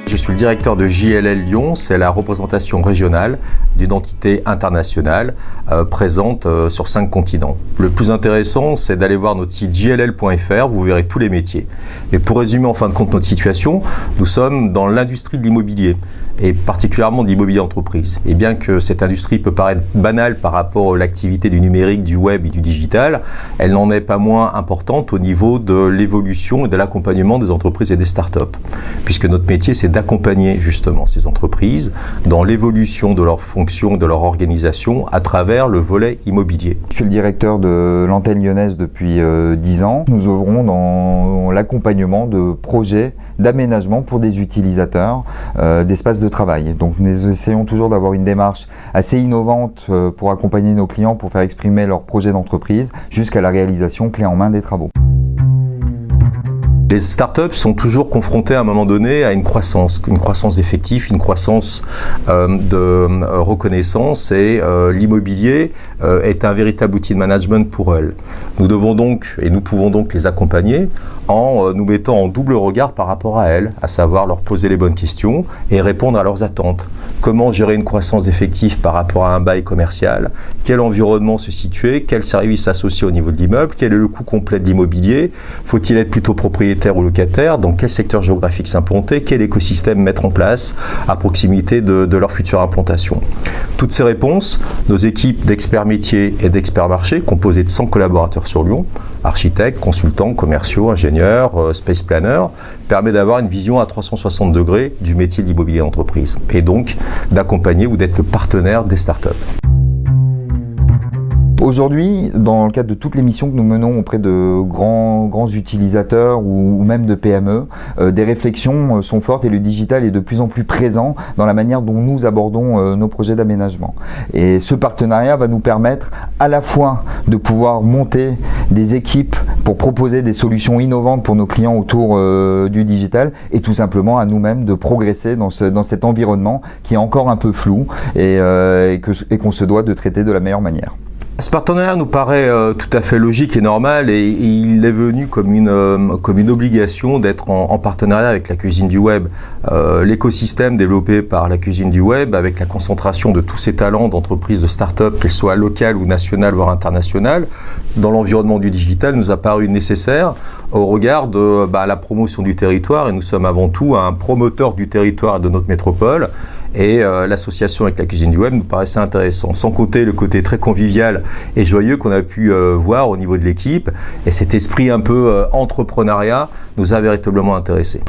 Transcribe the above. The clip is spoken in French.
Je suis le directeur de JLL Lyon, c'est la représentation régionale d'une entité internationale présente sur 5 continents. Le plus intéressant, c'est d'aller voir notre site jll.fr, vous verrez tous les métiers. Et pour résumer en fin de compte notre situation, nous sommes dans l'industrie de l'immobilier et particulièrement de l'immobilier entreprise. Et bien que cette industrie peut paraître banale par rapport à l'activité du numérique, du web et du digital, elle n'en est pas moins importante au niveau de l'évolution et de l'accompagnement des entreprises et des startups. Puisque notre métier, c'est d'accompagner justement ces entreprises dans l'évolution de leurs fonctions et de leur organisation à travers le volet immobilier. Je suis le directeur de l'antenne lyonnaise depuis 10 ans. Nous œuvrons dans l'accompagnement de projets d'aménagement pour des utilisateurs d'espaces de travail. Donc nous essayons toujours d'avoir une démarche assez innovante pour accompagner nos clients pour faire exprimer leurs projets d'entreprise jusqu'à la réalisation clé en main des travaux. Les startups sont toujours confrontées à un moment donné à une croissance d'effectifs, une croissance de reconnaissance et l'immobilier est un véritable outil de management pour elles. Nous devons donc et nous pouvons donc les accompagner en nous mettant en double regard par rapport à elles, à savoir leur poser les bonnes questions et répondre à leurs attentes. Comment gérer une croissance d'effectifs par rapport à un bail commercial? Quel environnement se situer? Quels services associés au niveau de l'immeuble? Quel est le coût complet de l'immobilier? Faut-il être plutôt propriétaire ou locataire? Dans quel secteur géographique s'implanter? Quel écosystème mettre en place à proximité de leur future implantation? Toutes ces réponses, nos équipes d'experts métiers et d'experts marchés, composées de 100 collaborateurs sur Lyon, architectes, consultants, commerciaux, ingénieurs, space planners, permet d'avoir une vision à 360 degrés du métier de l'immobilier d'entreprise et donc d'accompagner ou d'être le partenaire des startups. Aujourd'hui, dans le cadre de toutes les missions que nous menons auprès de grands utilisateurs ou même de PME, des réflexions sont fortes et le digital est de plus en plus présent dans la manière dont nous abordons nos projets d'aménagement. Et ce partenariat va nous permettre à la fois de pouvoir monter des équipes pour proposer des solutions innovantes pour nos clients autour du digital et tout simplement à nous-mêmes de progresser dans cet environnement qui est encore un peu flou et qu'on se doit de traiter de la meilleure manière. Ce partenariat nous paraît tout à fait logique et normal et il est venu comme une obligation d'être en partenariat avec la cuisine du web. L'écosystème développé par la cuisine du web avec la concentration de tous ces talents d'entreprises, de start-up, qu'elles soient locales ou nationales voire internationales, dans l'environnement du digital nous a paru nécessaire au regard de la promotion du territoire et nous sommes avant tout un promoteur du territoire et de notre métropole. Et l'association avec la cuisine du web nous paraissait intéressant, sans compter le côté très convivial et joyeux qu'on a pu voir au niveau de l'équipe. Et cet esprit un peu entrepreneuriat nous a véritablement intéressés.